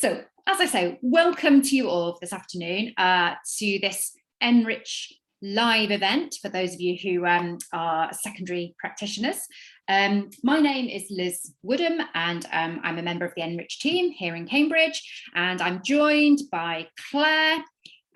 So, as I say, welcome to you all this afternoon to this NRICH live event for those of you who are secondary practitioners. My name is Liz Woodham and I'm a member of the NRICH team here in Cambridge, and I'm joined by Claire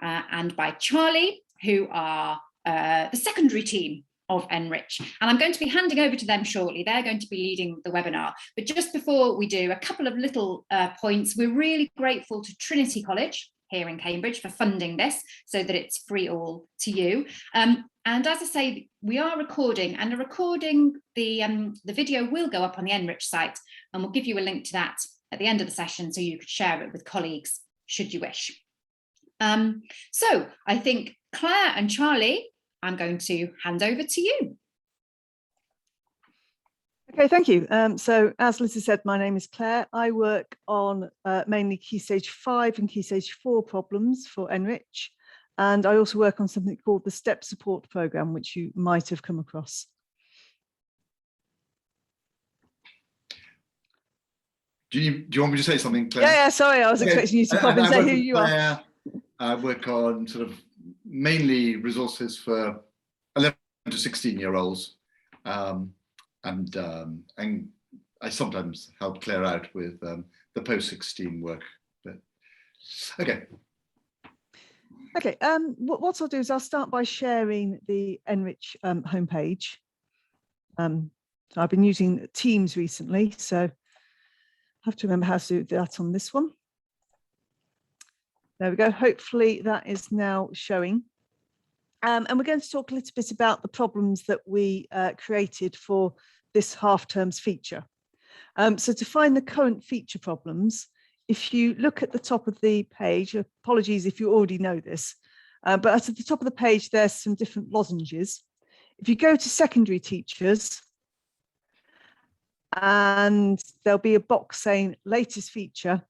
and by Charlie, who are the secondary team of NRICH, and I'm going to be handing over to them shortly. They're going to be leading the webinar, but just before we do, a couple of little points. We're really grateful to Trinity College here in Cambridge for funding this so that it's free all to you. And as I say, we are recording, and the video will go up on the NRICH site, and we'll give you a link to that at the end of the session so you could share it with colleagues should you wish. So I think Claire and Charlie, I'm going to hand over to you. Okay, thank you. So as Lizzie said, my name is Claire. I work on mainly Key Stage 5 and Key Stage 4 problems for NRICH. And I also work on something called the STEP Support Programme, which you might have come across. Do you want me to say something, Claire? Yeah, sorry, I was expecting you to pop and say who you Claire, are. I work on sort of mainly resources for 11 to 16-year-olds. And I sometimes help Claire out with the post-16 work. But okay. Okay. What I'll do is I'll start by sharing the NRICH homepage. I've been using Teams recently, so I have to remember how to do that on this one. There we go. Hopefully that is now showing. And we're going to talk a little bit about the problems that we created for this half-term's feature. So to find the current feature problems, if you look at the top of the page, apologies if you already know this, but at the top of the page, there's some different lozenges. If you go to secondary teachers, and there'll be a box saying latest feature,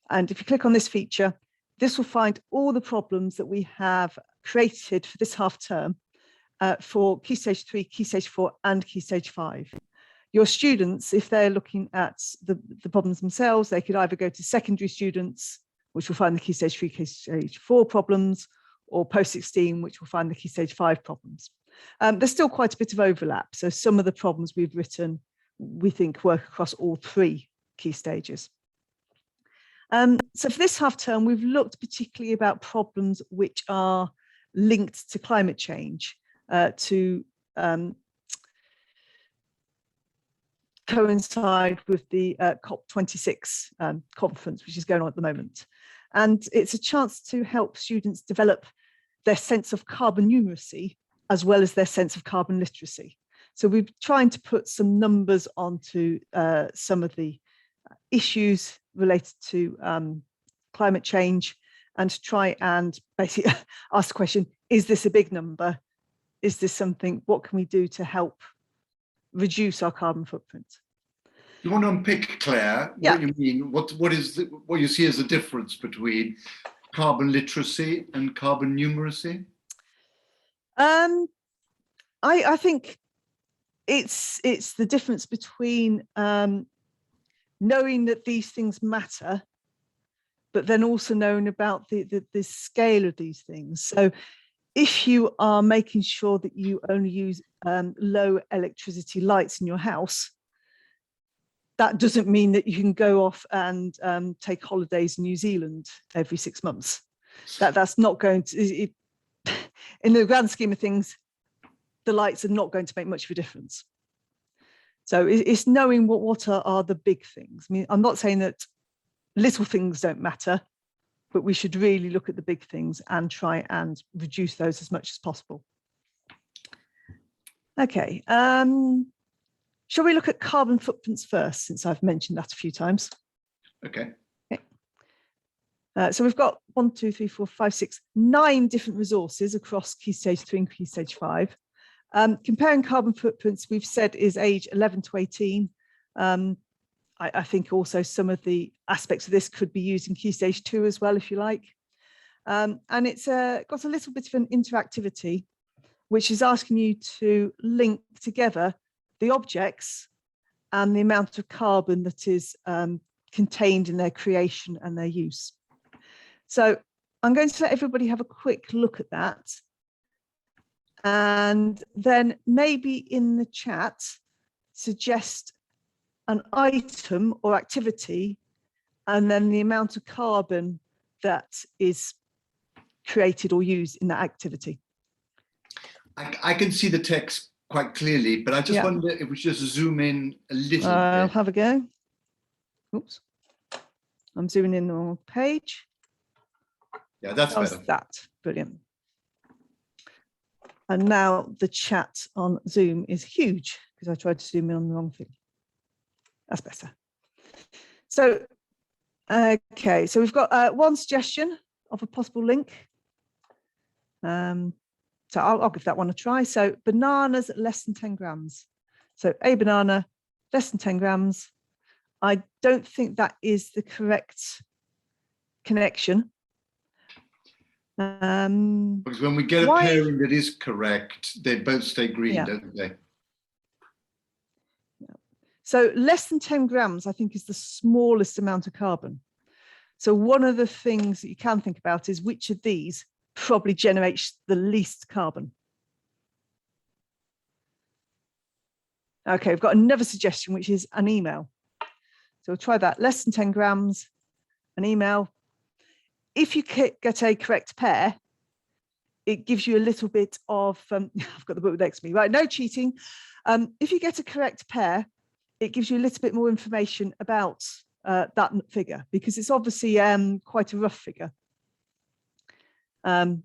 and if you click on this feature, this will find all the problems that we have created for this half term for Key Stage 3, Key Stage 4 and Key Stage 5. Your students, if they're looking at the problems themselves, they could either go to secondary students, which will find the Key Stage 3, Key Stage 4 problems, or post-16, which will find the Key Stage 5 problems. There's still quite a bit of overlap. So some of the problems we've written, we think work across all 3 key stages. So for this half term, we've looked particularly about problems which are linked to climate change, to coincide with the COP26 conference, which is going on at the moment. And it's a chance to help students develop their sense of carbon numeracy as well as their sense of carbon literacy. So we're trying to put some numbers onto some of the issues related to climate change, and to try and basically ask the question, is this a big number? Is this something, what can we do to help reduce our carbon footprint? You want to unpick, Claire, Yeah. what you mean, what you see as a difference between carbon literacy and carbon numeracy? I think it's the difference between knowing that these things matter, but then also knowing about the scale of these things. So if you are making sure that you only use low electricity lights in your house, that doesn't mean that you can go off and take holidays in New Zealand every 6 months. That's not going to, in the grand scheme of things, the lights are not going to make much of a difference. So it's knowing what are the big things. I mean, I'm not saying that little things don't matter, but we should really look at the big things and try and reduce those as much as possible. Okay, shall we look at carbon footprints first, since I've mentioned that a few times? Okay. So we've got 1, 2, 3, 4, 5, 6, 9 different resources across Key Stage 3 and Key Stage 5. Comparing carbon footprints, we've said is age 11 to 18. I think also some of the aspects of this could be used in Key Stage 2 as well, if you like. And it's got a little bit of an interactivity, which is asking you to link together the objects and the amount of carbon that is contained in their creation and their use. So I'm going to let everybody have a quick look at that. And then maybe in the chat, suggest an item or activity, and then the amount of carbon that is created or used in that activity. I can see the text quite clearly, but I just wonder if we should just zoom in a little I'll bit. have a go. Oops. I'm zooming in on the page. Yeah, that's How's better. that? Brilliant. And now the chat on Zoom is huge because I tried to zoom in on the wrong thing. That's better. So, okay, so we've got one suggestion of a possible link. So I'll give that one a try. So bananas at less than 10 grams. So a banana, less than 10 grams. I don't think that is the correct connection. Because when we get a pairing that is correct, they both stay green, don't they? So less than 10 grams, I think, is the smallest amount of carbon. So one of the things that you can think about is which of these probably generates the least carbon. Okay, we've got another suggestion, which is an email. So we'll try that, less than 10 grams, an email. If you get a correct pair, it gives you a little bit of, I've got the book next to me, right, no cheating. If you get a correct pair, it gives you a little bit more information about that figure, because it's obviously quite a rough figure. So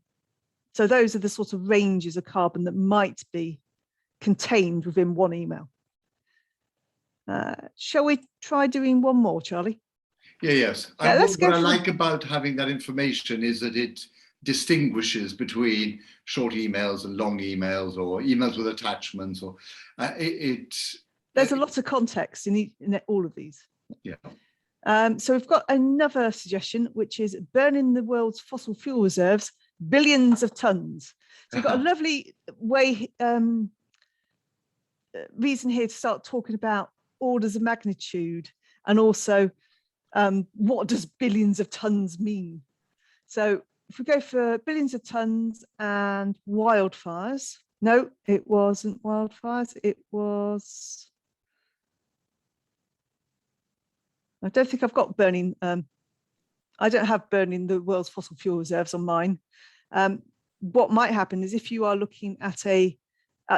those are the sort of ranges of carbon that might be contained within one email. Shall we try doing one more, Charlie? Yes. What I like about having that information is that it distinguishes between short emails and long emails, or emails with attachments, or there's a lot of context in all of these. Yeah. So we've got another suggestion, which is burning the world's fossil fuel reserves, billions of tons. So we've got a lovely way, reason here to start talking about orders of magnitude, and also what does billions of tons mean? So if we go for billions of tons and wildfires, no, it wasn't wildfires, it was, I don't think I've got burning, I don't have burning the world's fossil fuel reserves on mine. What might happen is if you are looking at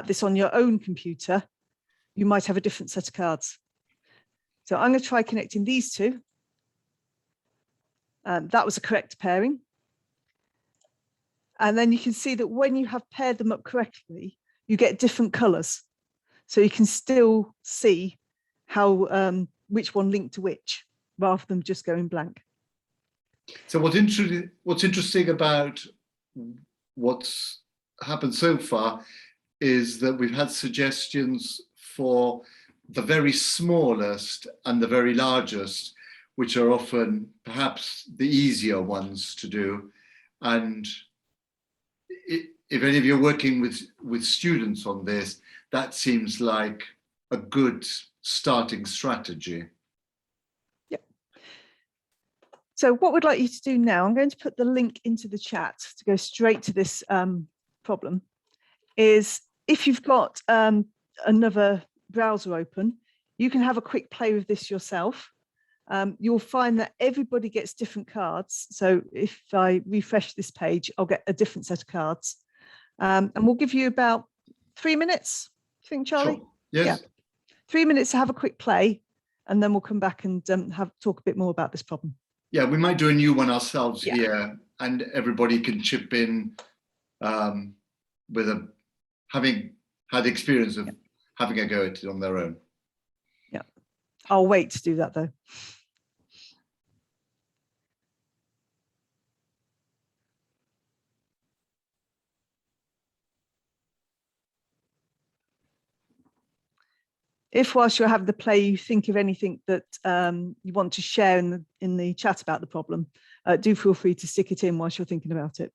this on your own computer, you might have a different set of cards. So I'm going to try connecting these two. That was a correct pairing. And then you can see that when you have paired them up correctly, you get different colors. So you can still see how which one linked to which, rather than just going blank. So what's interesting about what's happened so far is that we've had suggestions for the very smallest and the very largest, which are often perhaps the easier ones to do. And if any of you are working with students on this, that seems like a good starting strategy. Yep. So what we'd like you to do now, I'm going to put the link into the chat to go straight to this problem, is if you've got another browser open, you can have a quick play with this yourself. You'll find that everybody gets different cards. So if I refresh this page, I'll get a different set of cards. And we'll give you about 3 minutes, I think, Charlie? Sure. Yes. Yeah. 3 minutes to have a quick play, and then we'll come back and talk a bit more about this problem. Yeah, we might do a new one ourselves here, and everybody can chip in with having had experience of having a go at it on their own. Yeah, I'll wait to do that though. If whilst you're having the play, you think of anything that you want to share in the chat about the problem, do feel free to stick it in whilst you're thinking about it.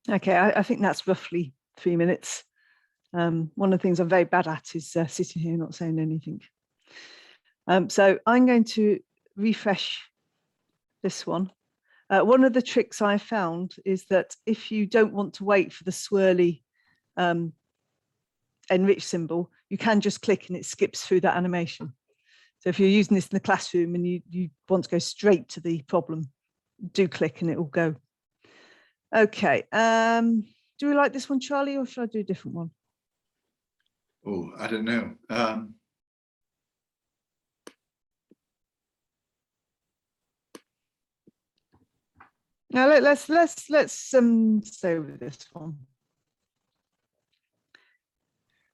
Okay, I think that's roughly 3 minutes. One of the things I'm very bad at is sitting here not saying anything. So I'm going to refresh this one. One of the tricks I found is that if you don't want to wait for the swirly NRICH symbol, you can just click and it skips through that animation. So if you're using this in the classroom and you want to go straight to the problem, do click and it will go. Okay, do we like this one, Charlie, or should I do a different one? Oh, I don't know. Now let's stay with this one.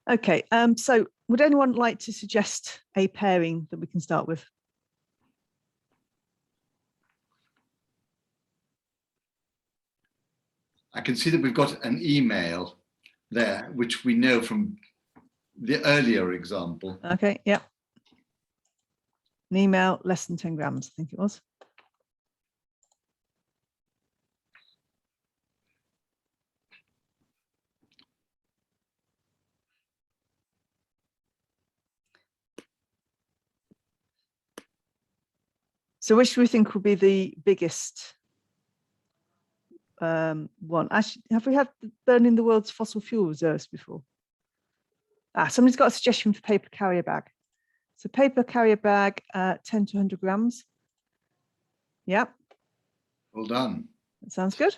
Okay, so would anyone like to suggest a pairing that we can start with? I can see that we've got an email there, which we know from the earlier example. Okay, yeah. An email, less than 10 grams, I think it was. So which do we think will be the biggest one? Actually, have we had burning the world's fossil fuel reserves before? Somebody's got a suggestion for paper carrier bag. So paper carrier bag, 10 to 100 grams. Yep. Well done. That sounds good.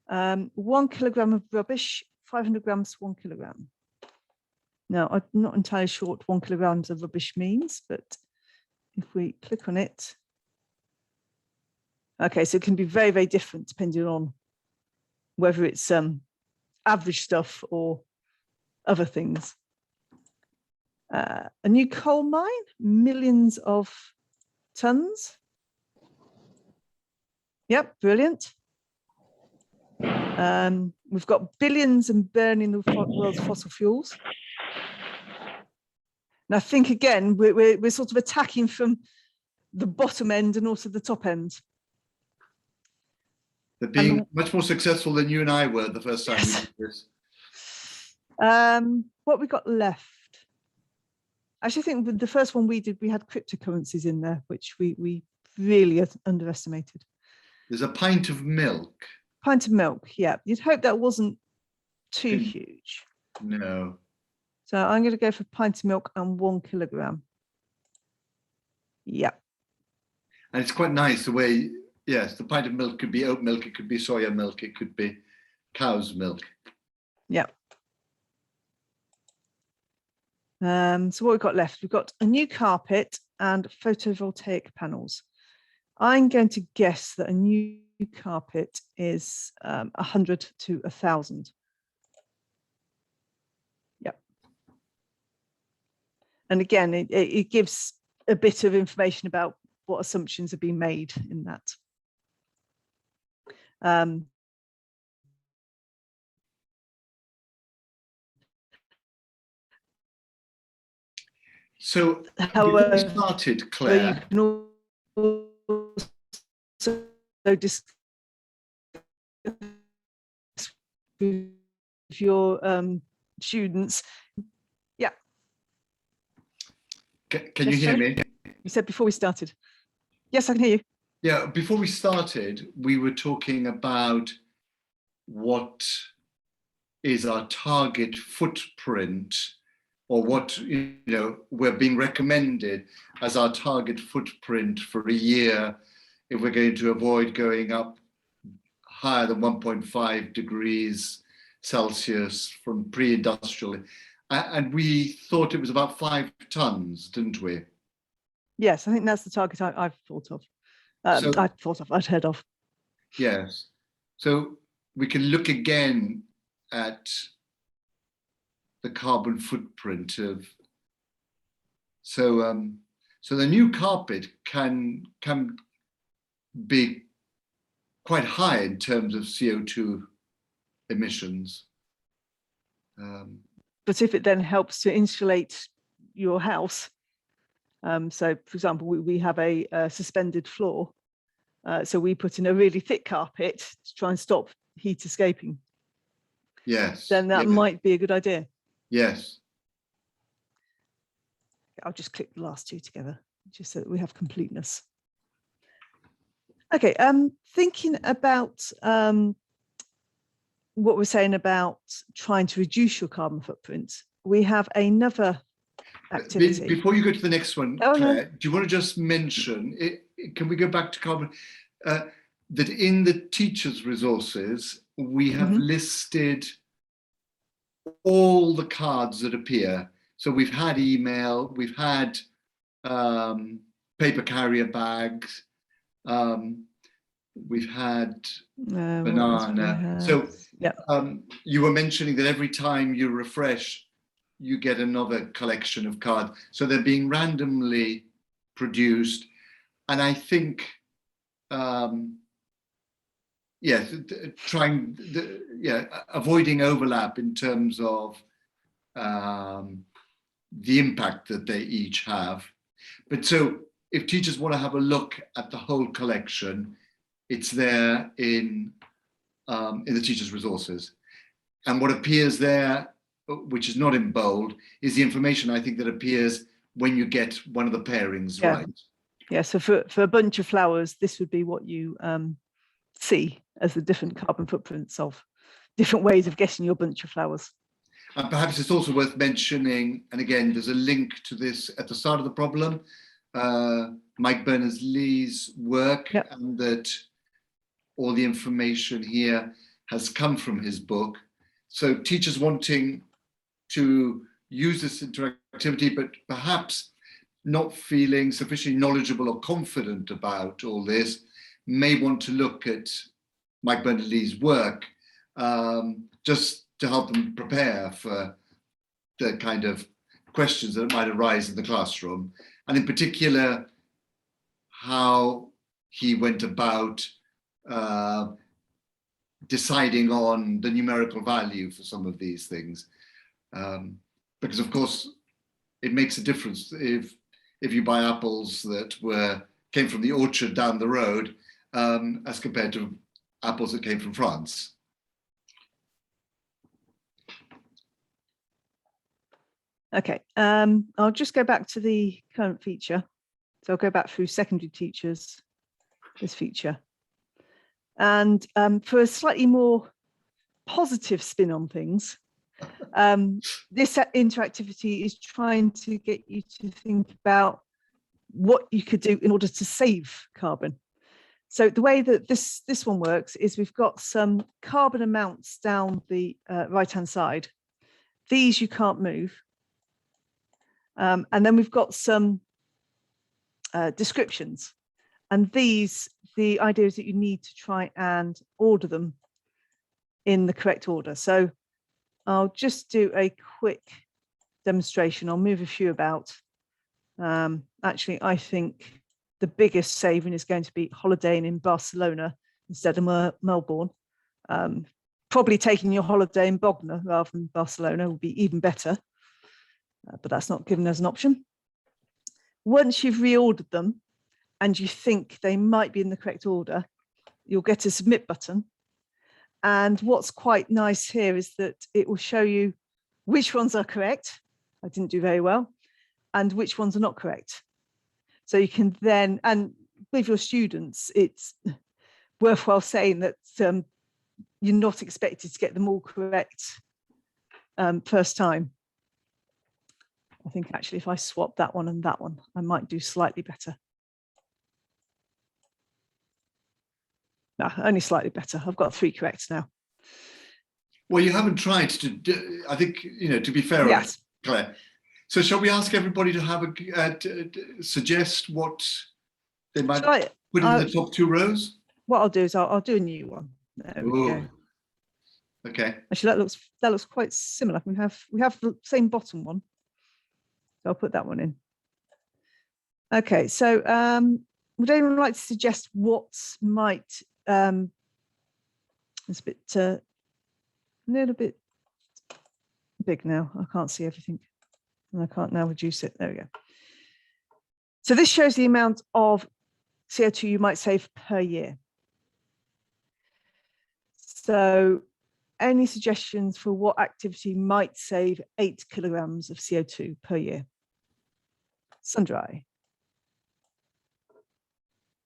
1 kilogram of rubbish, 500 grams, 1 kilogram. Now, I'm not entirely sure what 1 kilograms of rubbish means, but if we click on it, okay, so it can be very, very different depending on whether it's average stuff or other things. A new coal mine, millions of tons. Yep, brilliant. We've got billions and burning the world's fossil fuels. And I think, again, we're sort of attacking from the bottom end and also the top end. They're being much more successful than you and I were the first time we did this. What we got left? Actually, I think with the first one we did, we had cryptocurrencies in there, which we really underestimated. There's a pint of milk. Pint of milk, yeah. You'd hope that wasn't too huge. No. So I'm going to go for pint of milk and 1 kilogram. Yeah. And it's quite nice the way, yes, the pint of milk could be oat milk, it could be soya milk, it could be cow's milk. Yeah. So what we've got left, we've got a new carpet and photovoltaic panels. I'm going to guess that a new carpet is 100 to 1,000. Yep. And again, it gives a bit of information about what assumptions have been made in that. So however, before we started, Claire, you can also discuss with your students. Yeah. Can you hear me? You said before we started. Yes, I can hear you. Yeah, before we started, we were talking about what is our target footprint, or what we're being recommended as our target footprint for a year if we're going to avoid going up higher than 1.5 degrees Celsius from pre-industrial. And we thought it was about 5 tons, didn't we? Yes, I think that's the target I've thought of. I'd heard of. Yes. So we can look again at the carbon footprint of, so the new carpet can be quite high in terms of CO2 emissions. But if it then helps to insulate your house, so for example, we have a suspended floor, so we put in a really thick carpet to try and stop heat escaping, Yes. then that might be a good idea. Yes. I'll just click the last two together, just so that we have completeness. Okay, thinking about what we're saying about trying to reduce your carbon footprint, we have another activity. Before you go to the next one, Oh, Claire, no. do you want to just mention, can we go back to carbon, that in the teachers' resources, we have listed all the cards that appear. So we've had email, we've had paper carrier bags, we've had banana. So you were mentioning that every time you refresh, you get another collection of cards. So they're being randomly produced. And I think, avoiding overlap in terms of the impact that they each have. But so if teachers want to have a look at the whole collection, it's there in the teachers' resources. And what appears there, which is not in bold, is the information I think that appears when you get one of the pairings right. Yeah, so for a bunch of flowers, this would be what you see as the different carbon footprints of different ways of getting your bunch of flowers. And perhaps it's also worth mentioning, and again, there's a link to this at the start of the problem, Mike Berners-Lee's work, and that all the information here has come from his book. So teachers wanting to use this interactivity, but perhaps not feeling sufficiently knowledgeable or confident about all this, may want to look at Mike Berners-Lee's work just to help them prepare for the kind of questions that might arise in the classroom. And in particular, how he went about deciding on the numerical value for some of these things. Because of course, it makes a difference if you buy apples that came from the orchard down the road as compared to apples that came from France. Okay, I'll just go back to the current feature. So I'll go back through secondary teachers, this feature. And for a slightly more positive spin on things, this interactivity is trying to get you to think about what you could do in order to save carbon. So the way that this one works is we've got some carbon amounts down the right-hand side. These you can't move. And then we've got some descriptions. And these, the idea is that you need to try and order them in the correct order. So I'll just do a quick demonstration. I'll move a few about. Actually, I think the biggest saving is going to be holidaying in Barcelona instead of Melbourne. Probably taking your holiday in Bognor rather than Barcelona would be even better, but that's not given as an option. Once you've reordered them and you think they might be in the correct order, you'll get a submit button. And what's quite nice here is that it will show you which ones are correct. I didn't do very well. And which ones are not correct. So you can then, and with your students, it's worthwhile saying that you're not expected to get them all correct first time. I think actually if I swap that one and that one, I might do slightly better. No, only slightly better. I've got 3 correct now. Well, you haven't tried to do, I think, to be fair, yes. Claire. So shall we ask everybody to have suggest what they might put in the top 2 rows? What I'll do is I'll do a new one. There we go. Okay. Actually, that looks quite similar. We have the same bottom one. So I'll put that one in. Okay, so would anyone like to suggest what might it's a little bit big now. I can't see everything. And I can't now reduce it. There we go. So this shows the amount of CO2 you might save per year. So any suggestions for what activity might save 8 kilograms of CO2 per year? Sun dry.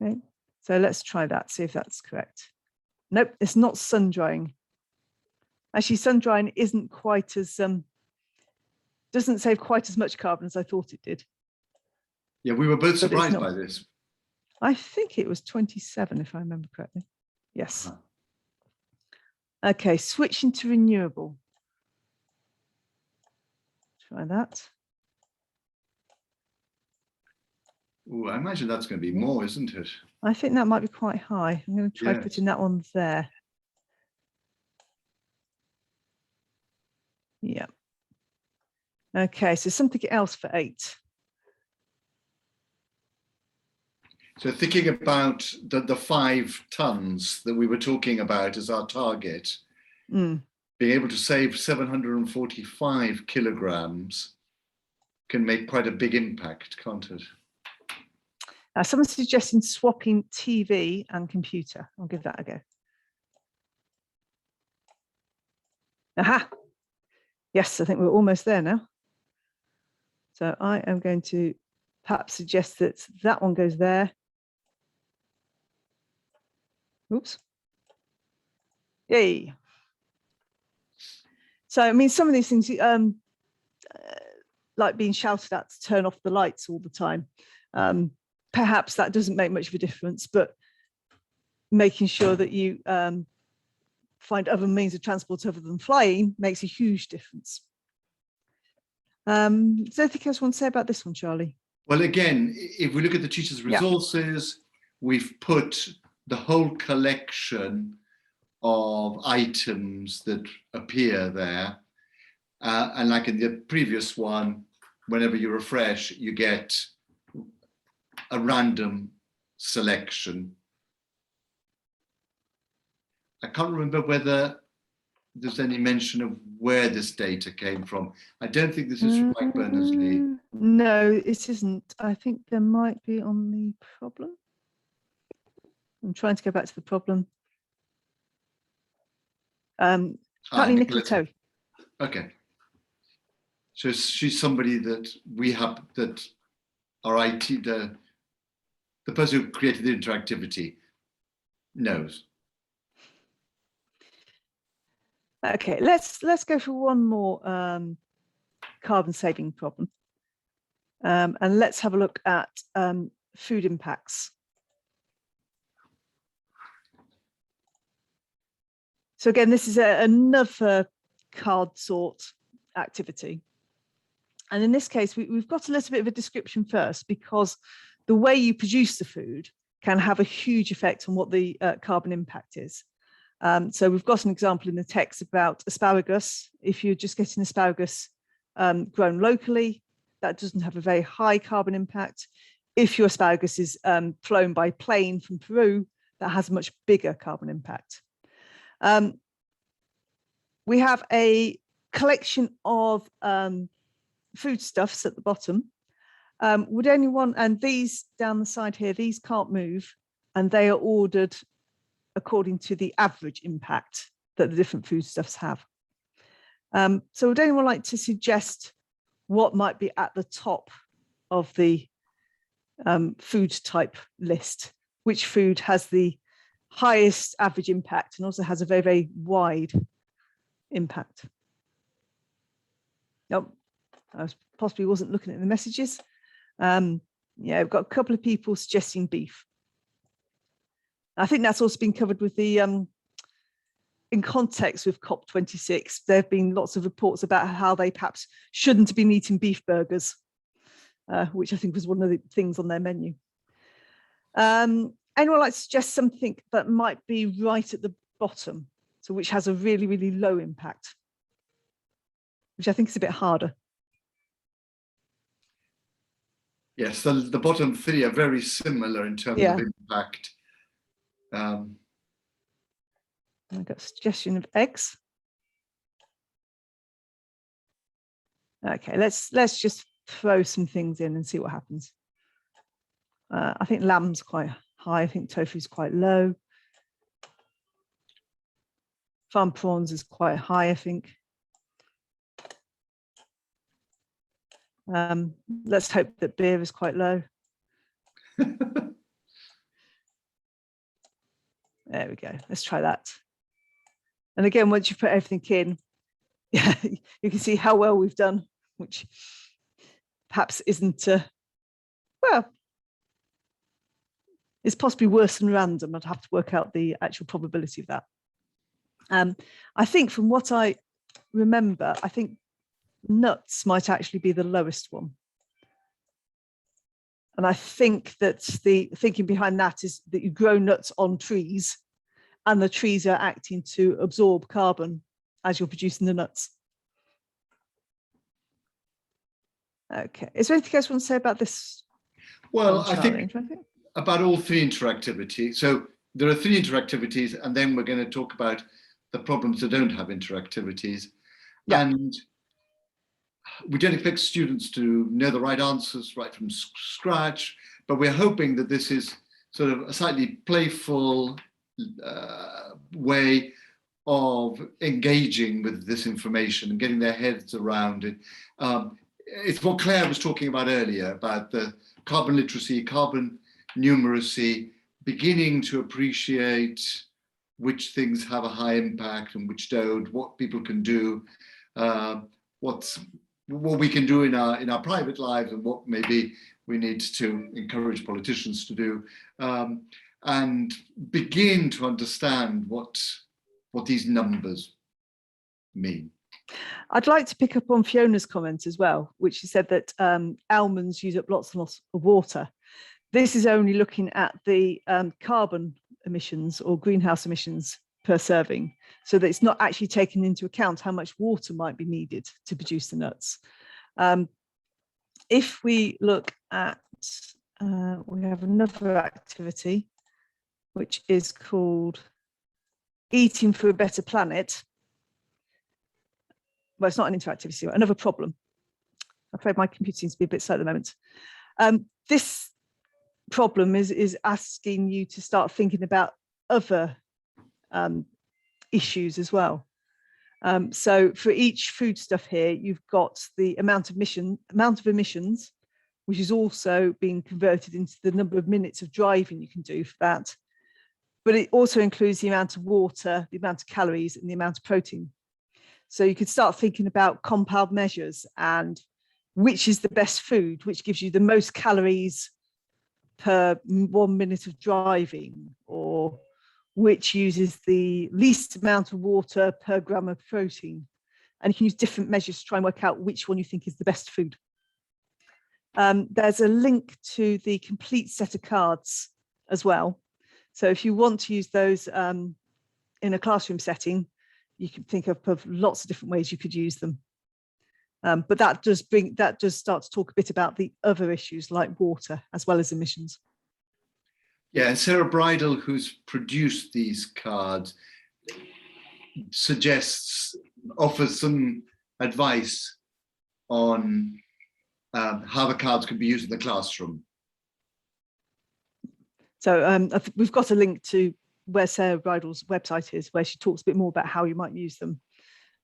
Okay, so let's try that, see if that's correct. Nope, it's not sun drying. Actually, sun drying isn't quite as, doesn't save quite as much carbon as I thought it did. Yeah, we were both surprised by this. I think it was 27, if I remember correctly. Yes. Okay, switching to renewable. Try that. Ooh, I imagine that's going to be more, isn't it? I think that might be quite high. I'm going to try putting that one there. Yeah. Okay, so something else for 8. So thinking about the 5 tons that we were talking about as our target, being able to save 745 kilograms can make quite a big impact, can't it? Someone's suggesting swapping TV and computer. I'll give that a go. Aha! Yes, I think we're almost there now. So I am going to perhaps suggest that that one goes there. Oops. Yay. So, I mean, some of these things, like being shouted at to turn off the lights all the time, perhaps that doesn't make much of a difference, but making sure that you find other means of transport other than flying makes a huge difference. Is there anything else you want to say about this one, Charlie? Well, again, if we look at the teacher's resources, we've put the whole collection of items that appear there. And like in the previous one, whenever you refresh, you get a random selection. I can't remember whether there's any mention of where this data came from. I don't think this is from Mike Berners-Lee. No, it isn't. I think there might be on the problem. I'm trying to go back to the problem. Nicola. Okay. So she's somebody that we have, that our IT, the person who created the interactivity knows. Okay, let's go for one more carbon saving problem. And let's have a look at food impacts. So again, this is another card sort activity. And in this case, we've got a little bit of a description first, because the way you produce the food can have a huge effect on what the carbon impact is. So we've got an example in the text about asparagus. If you're just getting asparagus grown locally, that doesn't have a very high carbon impact. If your asparagus is flown by plane from Peru, that has a much bigger carbon impact. We have a collection of foodstuffs at the bottom. Would anyone, and these down the side here, these can't move, and they are ordered according to the average impact that the different foodstuffs have. So would anyone like to suggest what might be at the top of the food type list? Which food has the highest average impact and also has a very, very wide impact? Nope, I possibly wasn't looking at the messages. Yeah, we've got a couple of people suggesting beef. I think that's also been covered with the, in context with COP26, there have been lots of reports about how they perhaps shouldn't have been eating beef burgers, which I think was one of the things on their menu. Anyone like to suggest something that might be right at the bottom, so which has a really, really low impact, which I think is a bit harder? Yes, the bottom 3 are very similar in terms of impact. I've got a suggestion of eggs. Okay, let's just throw some things in and see what happens. I think lamb's quite high. I think tofu's quite low. Farm prawns is quite high, I think. Let's hope that beer is quite low. There we go. Let's try that. And again, once you put everything in, yeah, you can see how well we've done, which perhaps isn't, well, it's possibly worse than random. I'd have to work out the actual probability of that. I think from what I remember, I think nuts might actually be the lowest one. And I think that the thinking behind that is that you grow nuts on trees and the trees are acting to absorb carbon as you're producing the nuts. Okay, is there anything else you want to say about this? Well, I think about all three interactivity. So there are three interactivities, and then we're going to talk about the problems that don't have interactivities. Yeah. And we don't expect students to know the right answers right from scratch, but we're hoping that this is sort of a slightly playful way of engaging with this information and getting their heads around it. It's what Claire was talking about earlier, about the carbon literacy, carbon numeracy, beginning to appreciate which things have a high impact and which don't, what people can do, what we can do in our private lives, and what maybe we need to encourage politicians to do, and begin to understand what these numbers mean. I'd like to pick up on Fiona's comment as well, which she said that almonds use up lots and lots of water. This is only looking at the carbon emissions or greenhouse emissions per serving, so that it's not actually taking into account how much water might be needed to produce the nuts. If we look at, we have another activity, which is called Eating for a Better Planet. Well, it's not an interactivity, but another problem. I'm afraid my computer seems to be a bit slow at the moment. This problem is asking you to start thinking about other issues as well. So for each foodstuff here, you've got the amount of emissions, which is also being converted into the number of minutes of driving you can do for that. But it also includes the amount of water, the amount of calories, and the amount of protein. So you could start thinking about compound measures and which is the best food, which gives you the most calories per 1 minute of driving, or which uses the least amount of water per gram of protein. And you can use different measures to try and work out which one you think is the best food. There's a link to the complete set of cards as well. So if you want to use those in a classroom setting, you can think of lots of different ways you could use them. But that does start to talk a bit about the other issues like water as well as emissions. Yeah, and Sarah Bridle, who's produced these cards, offers some advice on how the cards could be used in the classroom. So we've got a link to where Sarah Bridle's website is, where she talks a bit more about how you might use them.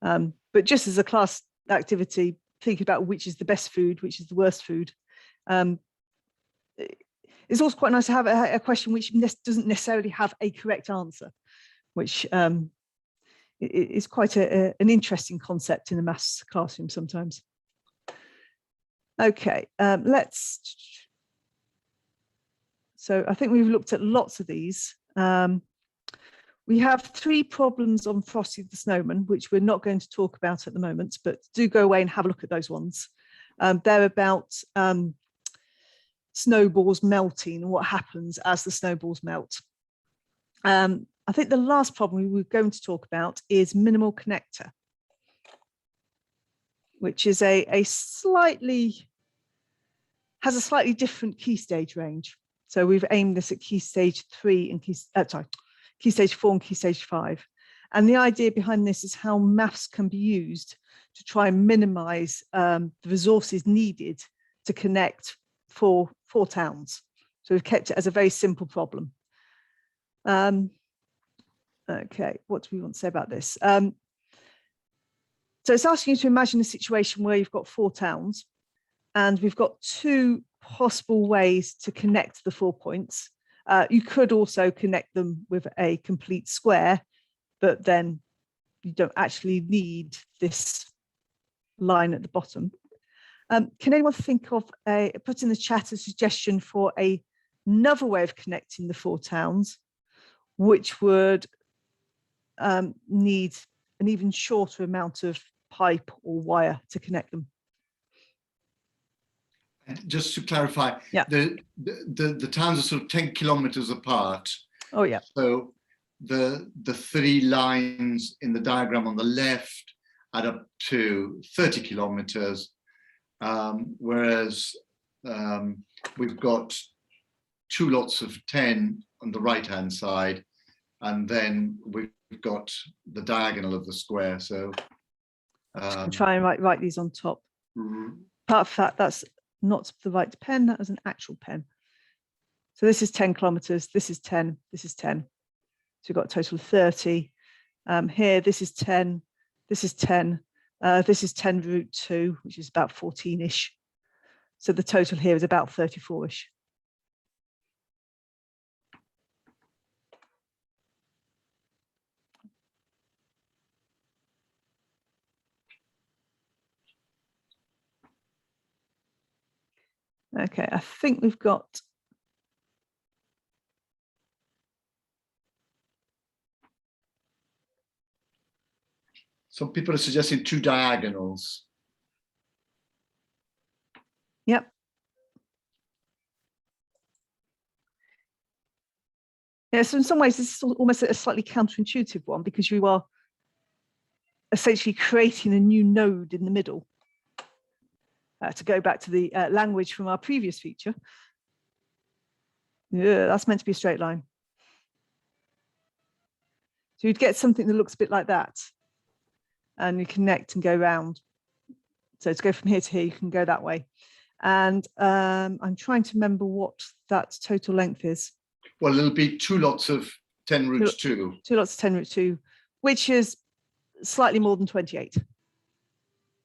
But just as a class activity, think about which is the best food, which is the worst food. It's also quite nice to have a question which doesn't necessarily have a correct answer, which is quite an interesting concept in a maths classroom sometimes. Okay, so I think we've looked at lots of these. We have 3 problems on Frosty the Snowman, which we're not going to talk about at the moment, but do go away and have a look at those ones. They're about snowballs melting and what happens as the snowballs melt. I think the last problem we were going to talk about is minimal connector, which is has a slightly different key stage range. So we've aimed this at key stage 3 and key stage 4 and key stage 5. And the idea behind this is how maths can be used to try and minimize the resources needed to connect 4 towns. So we've kept it as a very simple problem. Okay, what do we want to say about this? So it's asking you to imagine a situation where you've got 4 towns and we've got 2 possible ways to connect the 4 points. You could also connect them with a complete square, but then you don't actually need this line at the bottom. Can anyone think of put in the chat a suggestion for another way of connecting the 4 towns, which would need an even shorter amount of pipe or wire to connect them? Just to clarify, yeah, the towns are sort of 10 kilometers apart. Oh yeah. So the 3 lines in the diagram on the left add up to 30 kilometers, whereas we've got 2 lots of 10 on the right hand side, and then we've got the diagonal of the square. So try and write these on top. Part of that, that's not the right pen, that was an actual pen. So this is 10 kilometers, this is 10, this is 10. So we've got a total of 30. Here, this is 10, this is 10, this is 10 root 2, which is about 14-ish. So the total here is about 34-ish. Okay, I think we've got some people are suggesting 2 diagonals. Yep. Yeah, so in some ways, this is almost a slightly counterintuitive one, because you are essentially creating a new node in the middle. To go back to the language from our previous feature. Yeah, that's meant to be a straight line. So you'd get something that looks a bit like that. And you connect and go round. So to go from here to here, you can go that way. And I'm trying to remember what that total length is. Well, it'll be 2 lots of 10 root 2. 2 lots of 10 root 2, which is slightly more than 28.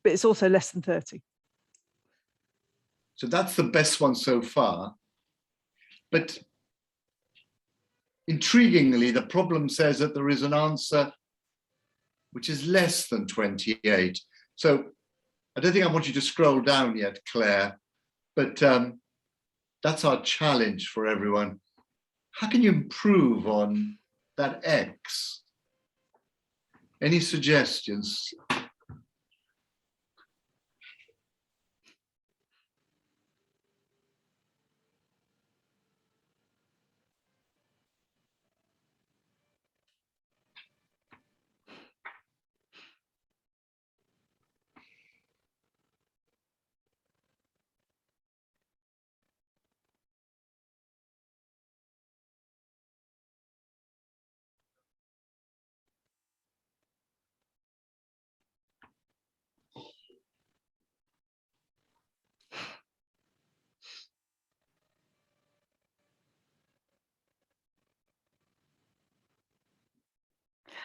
But it's also less than 30. So that's the best one so far. But intriguingly, the problem says that there is an answer which is less than 28. So I don't think I want you to scroll down yet, Claire, but that's our challenge for everyone. How can you improve on that X? Any suggestions?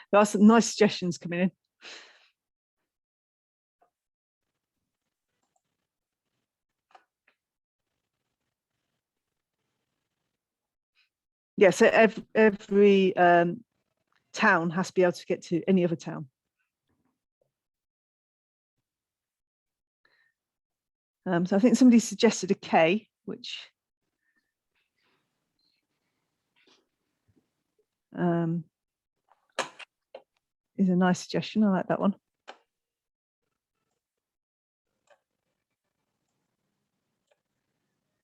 There are some nice suggestions coming in. Yeah, so every town has to be able to get to any other town. So I think somebody suggested a K, which is a nice suggestion. I like that one.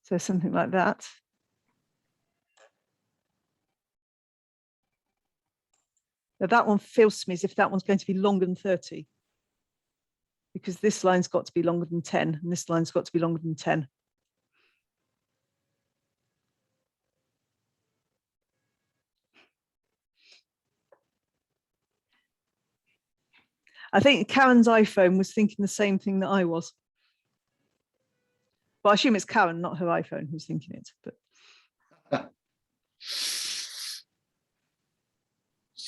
So something like that. Now that one feels to me as if that one's going to be longer than 30. Because this line's got to be longer than 10, and this line's got to be longer than 10. I think Karen's iPhone was thinking the same thing that I was. Well, I assume it's Karen, not her iPhone, who's thinking it. But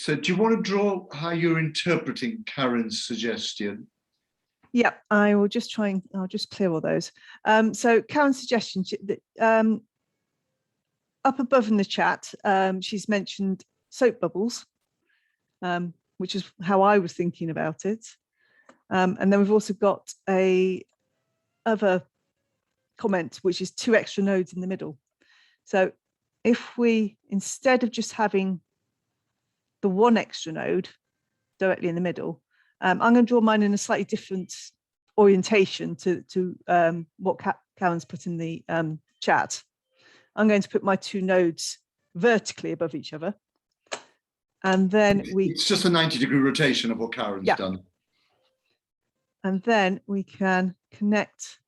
So do you want to draw how you're interpreting Karen's suggestion? Yeah, I will just try and I'll just clear all those. So Karen's suggestion, up above in the chat, she's mentioned soap bubbles, which is how I was thinking about it. And then we've also got a other comment, which is 2 extra nodes in the middle. So if we, instead of just having the 1 extra node directly in the middle, I'm going to draw mine in a slightly different orientation to what Karen's put in the chat. I'm going to put my 2 nodes vertically above each other. And then it's just a 90-degree rotation of what Karen's done. And then we can connect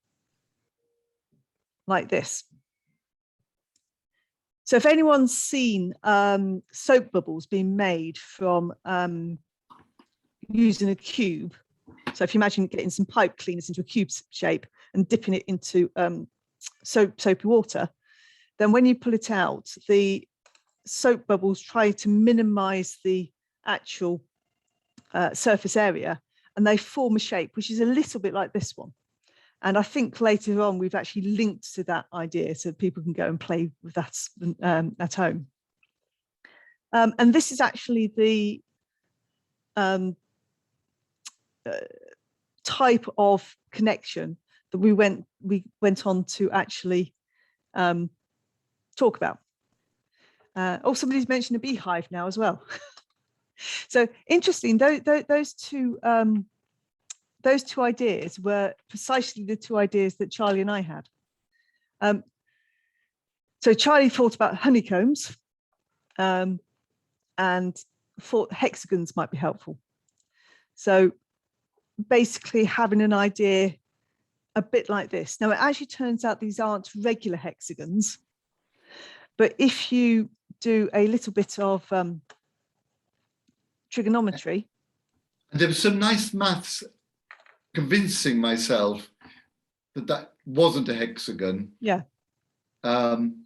like this. So if anyone's seen soap bubbles being made from using a cube, so if you imagine getting some pipe cleaners into a cube shape and dipping it into soapy water, then when you pull it out, the soap bubbles try to minimize the actual surface area, and they form a shape which is a little bit like this one. And I think later on we've actually linked to that idea so people can go and play with that at home. And this is actually the type of connection that we went on to actually talk about. Oh, somebody's mentioned a beehive now as well. So interesting, those two ideas were precisely the 2 ideas that Charlie and I had. So Charlie thought about honeycombs and thought hexagons might be helpful. So basically having an idea a bit like this. Now, it actually turns out these aren't regular hexagons, but if you do a little bit of trigonometry. And there was some nice maths convincing myself that that wasn't a hexagon. Yeah. And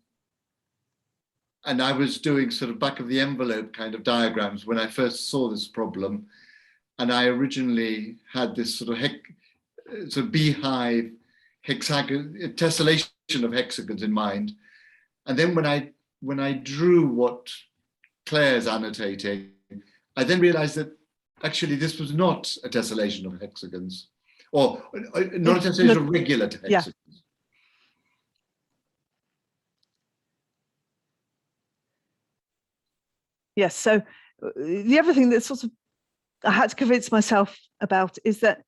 I was doing sort of back of the envelope kind of diagrams when I first saw this problem. And I originally had this sort of beehive hexagon, tessellation of hexagons in mind. And then when I drew what Claire's annotating, I then realized that actually this was not a tessellation of hexagons, or not a tessellation of regular hexagons. Yeah. Yes, so the other thing that sort of I had to convince myself about is that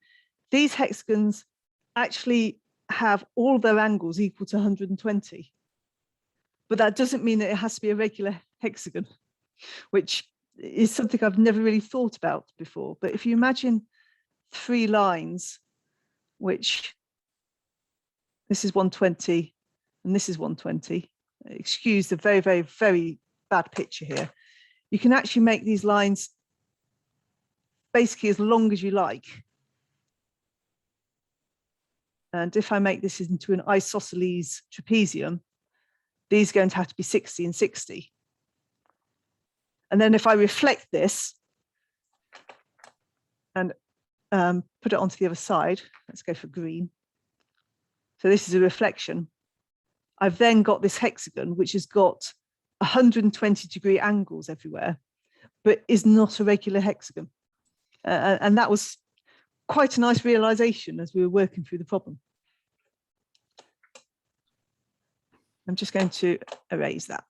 these hexagons actually have all their angles equal to 120. But that doesn't mean that it has to be a regular hexagon, which is something I've never really thought about before. But if you imagine 3 lines, which this is 120 and this is 120, excuse the very, very, very bad picture here. You can actually make these lines basically as long as you like. And if I make this into an isosceles trapezium, these are going to have to be 60 and 60. And then if I reflect this and put it onto the other side, let's go for green. So this is a reflection. I've then got this hexagon, which has got 120-degree angles everywhere, but is not a regular hexagon. And that was quite a nice realization as we were working through the problem. I'm just going to erase that.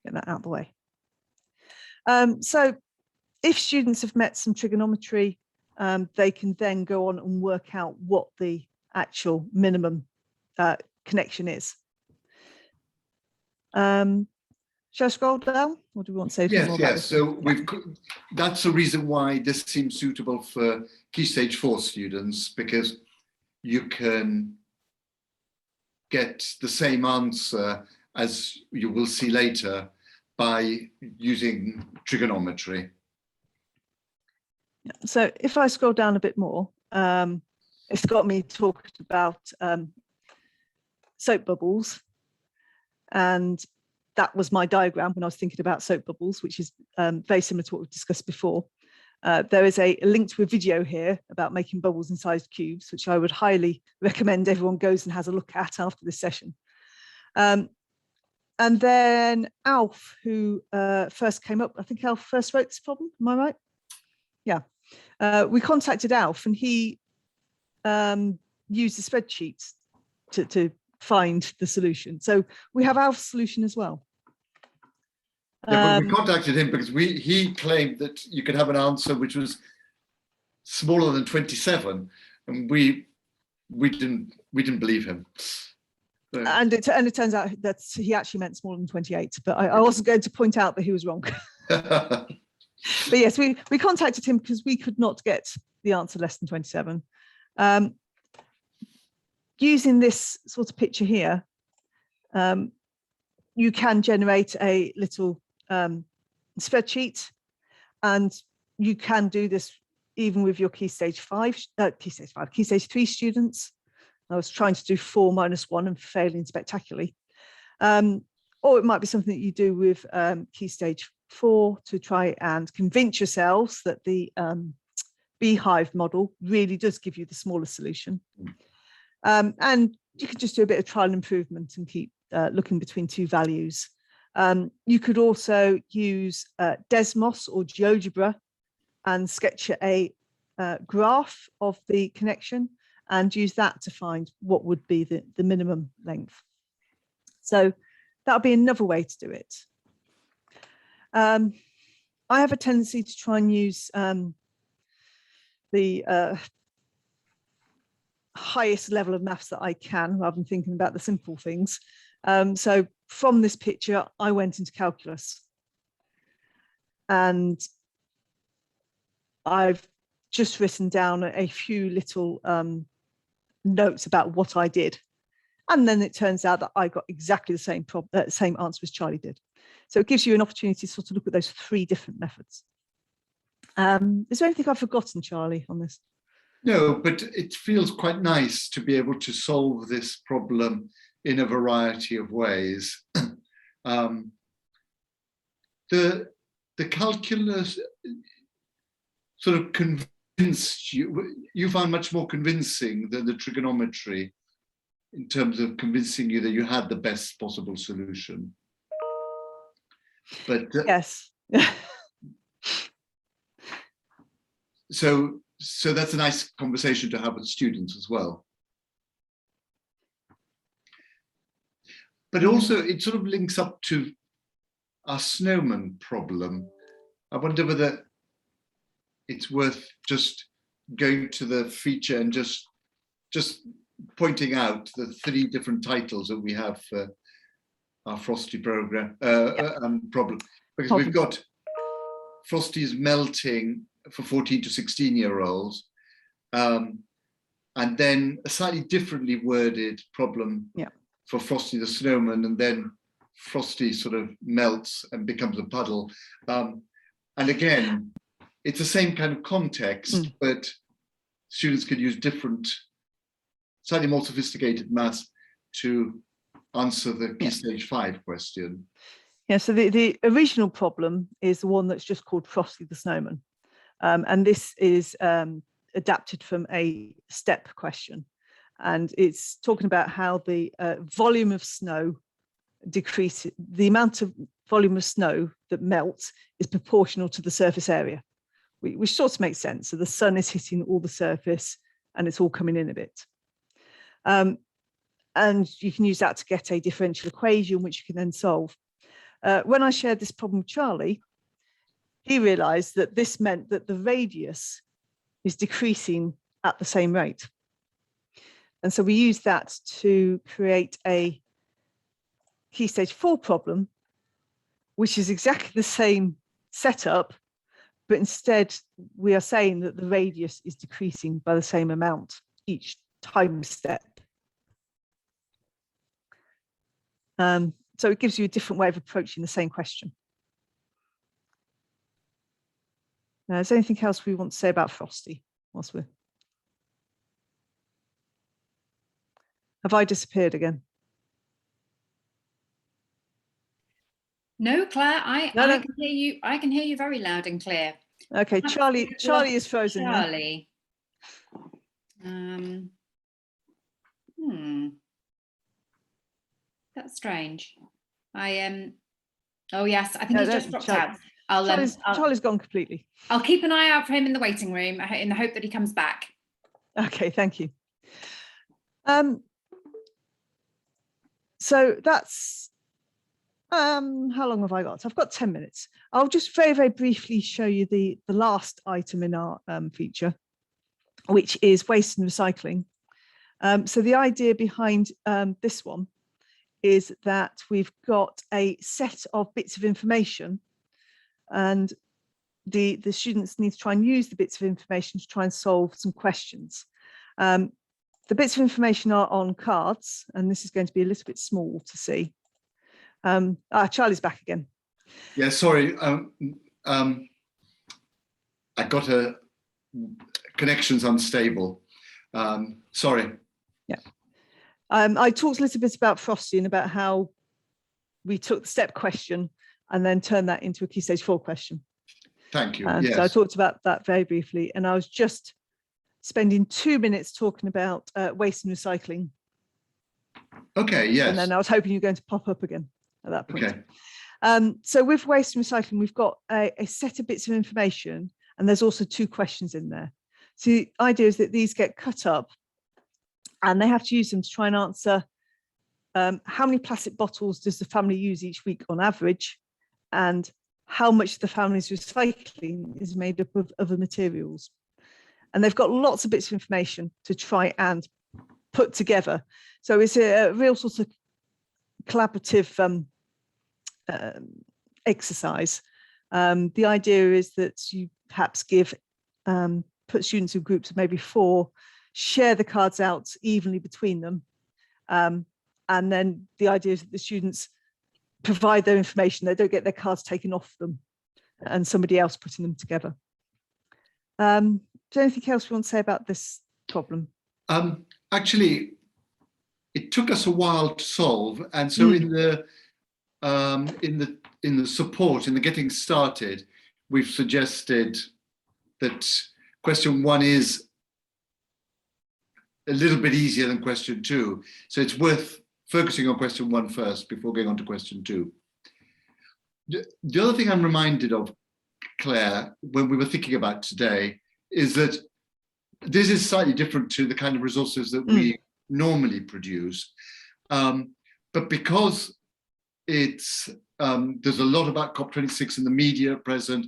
Get that out of the way. So if students have met some trigonometry, they can then go on and work out what the actual minimum connection is. Shall I scroll down, or do we want to say yes, more yes. about So that's the reason why this seems suitable for Key Stage 4 students, because you can get the same answer as you will see later by using trigonometry. So if I scroll down a bit more, it's got me talking about soap bubbles, and that was my diagram when I was thinking about soap bubbles, which is very similar to what we've discussed before. There is a link to a video here about making bubbles inside cubes, which I would highly recommend everyone goes and has a look at after this session. And then Alf, who first came up, I think Alf first wrote this problem, am I right? Yeah. We contacted Alf and he used the spreadsheets to find the solution. So we have Alf's solution as well. Yeah, but we contacted him because he claimed that you could have an answer which was smaller than 27, and we didn't believe him. So. And it turns out that he actually meant smaller than 28, but I wasn't going to point out that he was wrong. But yes, we contacted him because we could not get the answer less than 27. Using this sort of picture here, you can generate a little spreadsheet, and you can do this even with your Key Stage 3 students. I was trying to do 4 - 1 and failing spectacularly. Or it might be something that you do with Key Stage 4 to try and convince yourselves that the beehive model really does give you the smaller solution. And you could just do a bit of trial and improvement and keep looking between two values. You could also use Desmos or GeoGebra and sketch a graph of the connection and use that to find what would be the minimum length. So that would be another way to do it. I have a tendency to try and use the highest level of maths that I can, rather than thinking about the simple things. So from this picture, I went into calculus. And I've just written down a few little notes about what I did. And then it turns out that I got exactly the same answer as Charlie did. So it gives you an opportunity to sort of look at those 3 different methods. Is there anything I've forgotten, Charlie, on this? No, but it feels quite nice to be able to solve this problem in a variety of ways. The calculus sort of convinced you found much more convincing than the trigonometry in terms of convincing you that you had the best possible solution. But yes. So that's a nice conversation to have with students as well. But also it sort of links up to our snowman problem. I wonder whether it's worth just going to the feature and just pointing out the 3 different titles that we have for our Frosty program problem. Because we've got Frosty's melting for 14 to 16-year-olds, and then a slightly differently worded problem for Frosty the Snowman, and then Frosty sort of melts and becomes a puddle. And again, it's the same kind of context, but students could use different, slightly more sophisticated maths to answer the Key Stage 5 question. Yeah, so the original problem is the one that's just called Frosty the Snowman. And this is adapted from a STEP question. And it's talking about how the volume of snow decreases, the amount of volume of snow that melts is proportional to the surface area, which sort of makes sense. So the sun is hitting all the surface and it's all coming in a bit. And you can use that to get a differential equation, which you can then solve. When I shared this problem with Charlie, he realized that this meant that the radius is decreasing at the same rate. And so we used that to create a Key Stage 4 problem, which is exactly the same setup, but instead we are saying that the radius is decreasing by the same amount each time step. So it gives you a different way of approaching the same question. Now, is there anything else we want to say about Frosty? Have I disappeared again? No, Claire, No, I no. can hear you. I can hear you very loud and clear. Okay, That's Charlie is frozen now. Charlie. That's strange. Oh yes, I think No, he's no, just dropped out. Charlie's gone completely. I'll keep an eye out for him in the waiting room in the hope that he comes back. Okay, thank you. So that's how long have I got? I've got 10 minutes. I'll just very, very briefly show you the last item in our feature, which is waste and recycling. So the idea behind this one is that we've got a set of bits of information, and the students need to try and use the bits of information to try and solve some questions. The bits of information are on cards, and this is going to be a little bit small to see. Charlie's back again. Yeah, sorry. I got a connection's unstable. Sorry. Yeah. I talked a little bit about Frosty and about how we took the step question and then turned that into a Key Stage 4 question. Thank you. Yes. So I talked about that very briefly, and I was just spending 2 minutes talking about waste and recycling. Okay, yes. And then I was hoping you were going to pop up again at that point. Okay. So with waste and recycling, we've got a set of bits of information, and there's also 2 questions in there. So the idea is that these get cut up and they have to use them to try and answer how many plastic bottles does the family use each week on average, and how much of the family's recycling is made up of other materials. And they've got lots of bits of information to try and put together. So it's a real sort of collaborative exercise. The idea is that you perhaps put students in groups of maybe 4, share the cards out evenly between them. And then the idea is that the students provide their information. They don't get their cards taken off them and somebody else putting them together. Is there anything else we want to say about this problem? Actually, it took us a while to solve, and so in the support, in the getting started, we've suggested that question 1 is a little bit easier than question 2, so it's worth focusing on question 1 first before going on to question 2. The other thing I'm reminded of, Claire, when we were thinking about today, is that this is slightly different to the kind of resources that we normally produce, but because it's there's a lot about COP26 in the media at present.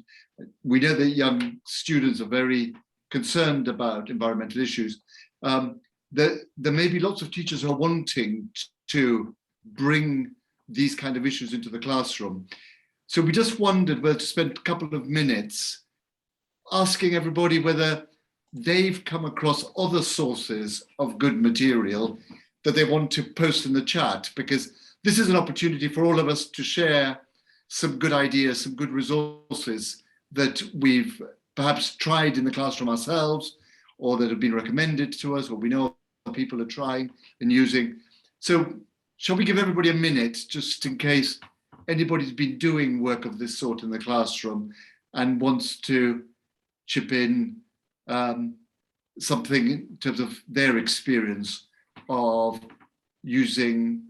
We know that young students are very concerned about environmental issues. There may be lots of teachers who are wanting to bring these kind of issues into the classroom. So we just wondered whether to spend a couple of minutes asking everybody whether they've come across other sources of good material that they want to post in the chat, because this is an opportunity for all of us to share some good ideas, some good resources that we've perhaps tried in the classroom ourselves, or that have been recommended to us, or we know people are trying and using. So shall we give everybody a minute, just in case anybody's been doing work of this sort in the classroom and wants to chip in something in terms of their experience of using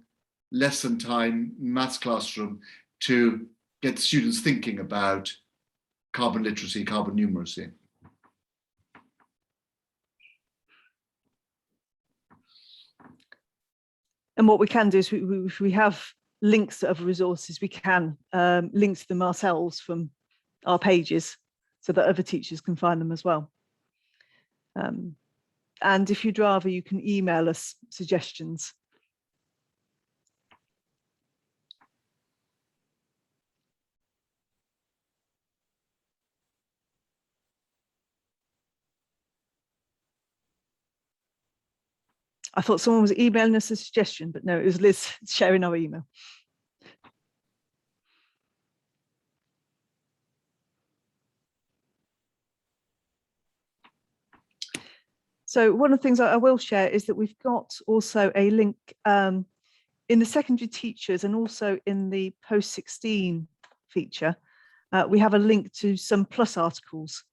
lesson time maths classroom to get students thinking about carbon literacy, carbon numeracy. And what we can do is if we have links to other resources, we can link to them ourselves from our pages so that other teachers can find them as well. And if you'd rather, you can email us suggestions. I thought someone was emailing us a suggestion, but no, it was Liz sharing our email. So one of the things I will share is that we've got also a link in in the secondary teachers and also in the post-16 feature, we have a link to some PLUS articles.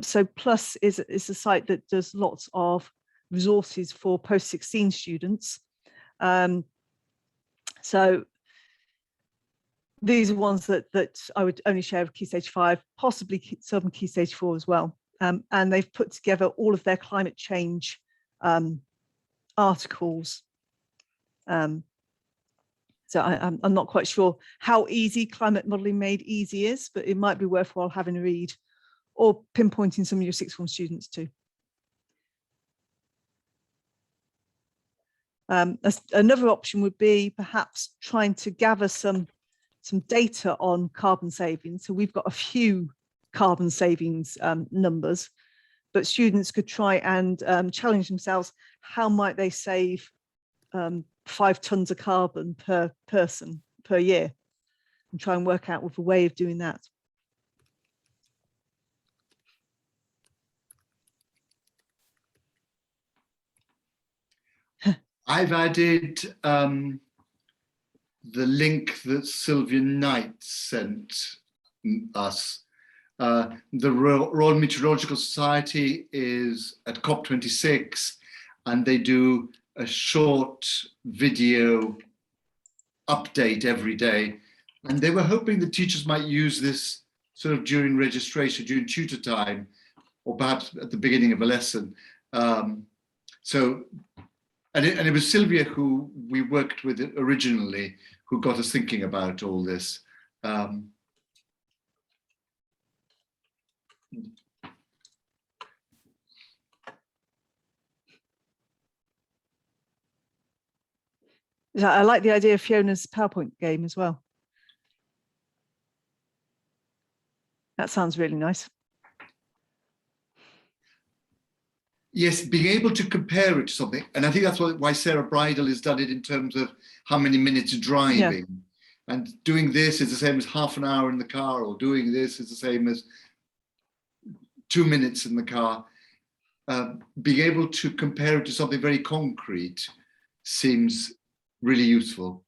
So PLUS is a site that does lots of resources for post-16 students. So these are ones that I would only share with Key Stage 5, possibly some Key Stage 4 as well. And they've put together all of their climate change articles. So I'm not quite sure how easy Climate Modelling Made Easy is, but it might be worthwhile having a read or pinpointing some of your sixth form students too. Another option would be perhaps trying to gather some data on carbon savings. So we've got a few carbon savings numbers, but students could try and challenge themselves. How might they save 5 tons of carbon per person per year, and try and work out with a way of doing that. I've added the link that Sylvia Knight sent us. The Royal Meteorological Society is at COP26, and they do a short video update every day. And they were hoping the teachers might use this sort of during registration, during tutor time, or perhaps at the beginning of a lesson. And it was Sylvia who we worked with originally, who got us thinking about all this. I like the idea of Fiona's PowerPoint game as well. That sounds really nice. Yes, being able to compare it to something. And I think that's why Sarah Bridle has done it in terms of how many minutes driving. Yeah. And doing this is the same as half an hour in the car, or doing this is the same as 2 minutes in the car. Being able to compare it to something very concrete seems really useful.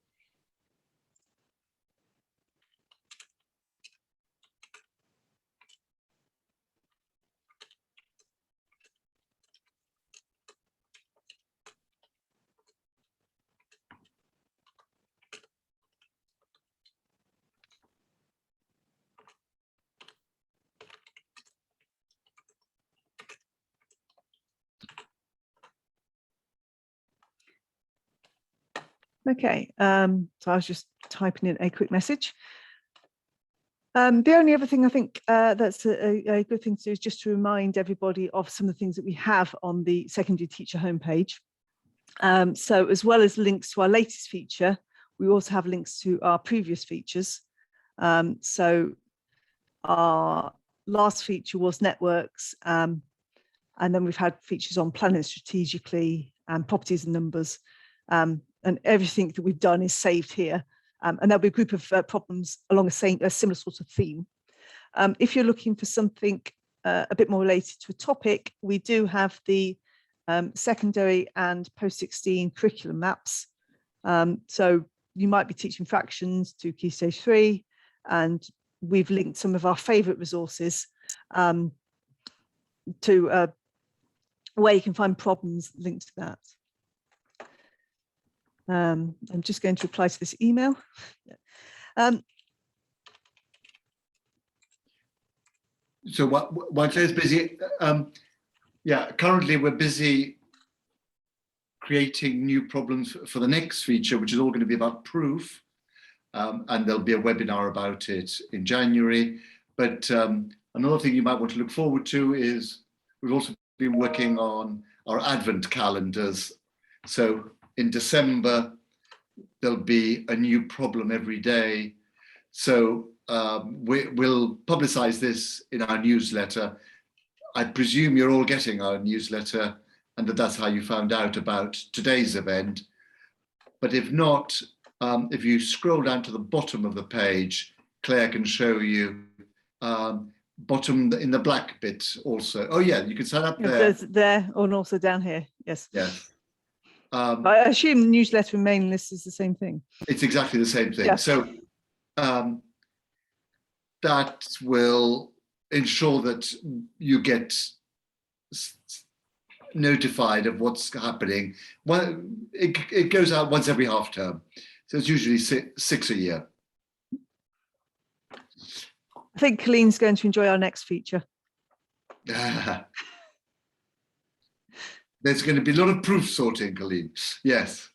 Okay, so I was just typing in a quick message. The only other thing I think that's a good thing to do is just to remind everybody of some of the things that we have on the secondary teacher homepage. So as well as links to our latest feature, we also have links to our previous features. So our last feature was networks, and then we've had features on planning strategically and properties and numbers. And everything that we've done is saved here. And there'll be a group of problems along a similar sort of theme. If you're looking for something a bit more related to a topic, we do have the secondary and post-16 curriculum maps. So you might be teaching fractions to Key Stage 3, and we've linked some of our favourite resources to where you can find problems linked to that. I'm just going to reply to this email. So while Claire's busy, yeah, currently we're busy creating new problems for the next feature, which is all going to be about proof. And there'll be a webinar about it in January. But another thing you might want to look forward to is we've also been working on our Advent calendars. So in December, there'll be a new problem every day. So we'll publicize this in our newsletter. I presume you're all getting our newsletter, and that's how you found out about today's event. But if not, if you scroll down to the bottom of the page, Claire can show you bottom in the black bit also. Oh yeah, you can sign up there. There's there and also down here. Yes. Yes. I assume newsletter and mailing list is the same thing. It's exactly the same thing. Yeah. So that will ensure that you get notified of what's happening. Well, it goes out once every half term. So it's usually six a year. I think Colleen's going to enjoy our next feature. There's going to be a lot of proof sorting, Colleen. Yes.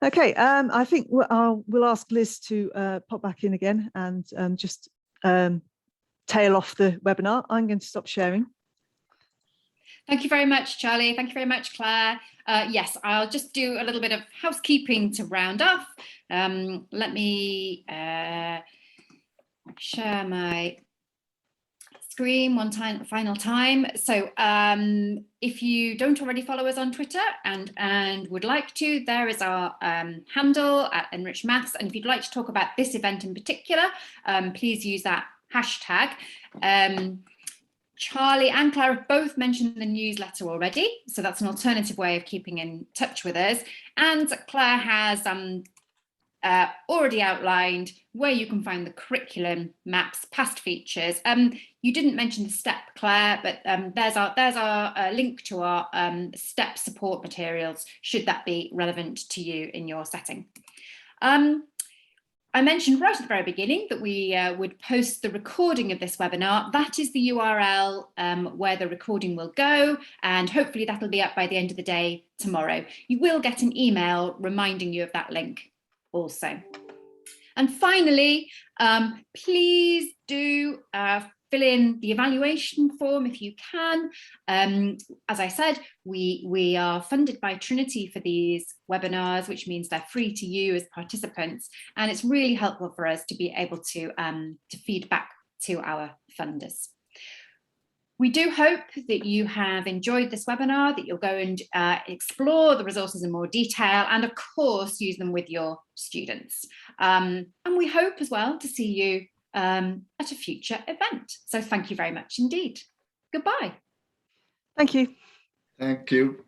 Okay, I think we'll ask Liz to pop back in again and just tail off the webinar. I'm going to stop sharing. Thank you very much, Charlie. Thank you very much, Claire. Yes, I'll just do a little bit of housekeeping to round off. Let me share my screen one final time. So if you don't already follow us on Twitter and would like to, there is our handle at NRICH Maths. And if you'd like to talk about this event in particular, please use that hashtag. Charlie and Claire have both mentioned the newsletter already, so that's an alternative way of keeping in touch with us. And Claire has already outlined where you can find the curriculum, maps, past features. You didn't mention the STEP, Claire, but there's our link to our STEP support materials, should that be relevant to you in your setting. I mentioned right at the very beginning that we would post the recording of this webinar. That is the URL where the recording will go, and hopefully that'll be up by the end of the day tomorrow. You will get an email reminding you of that link also. And finally, please do fill in the evaluation form if you can. As I said, we are funded by Trinity for these webinars, which means they're free to you as participants. And it's really helpful for us to be able to feed back to our funders. We do hope that you have enjoyed this webinar, that you'll go and explore the resources in more detail and of course use them with your students. And we hope as well to see you at a future event. So thank you very much indeed. Goodbye. Thank you. Thank you.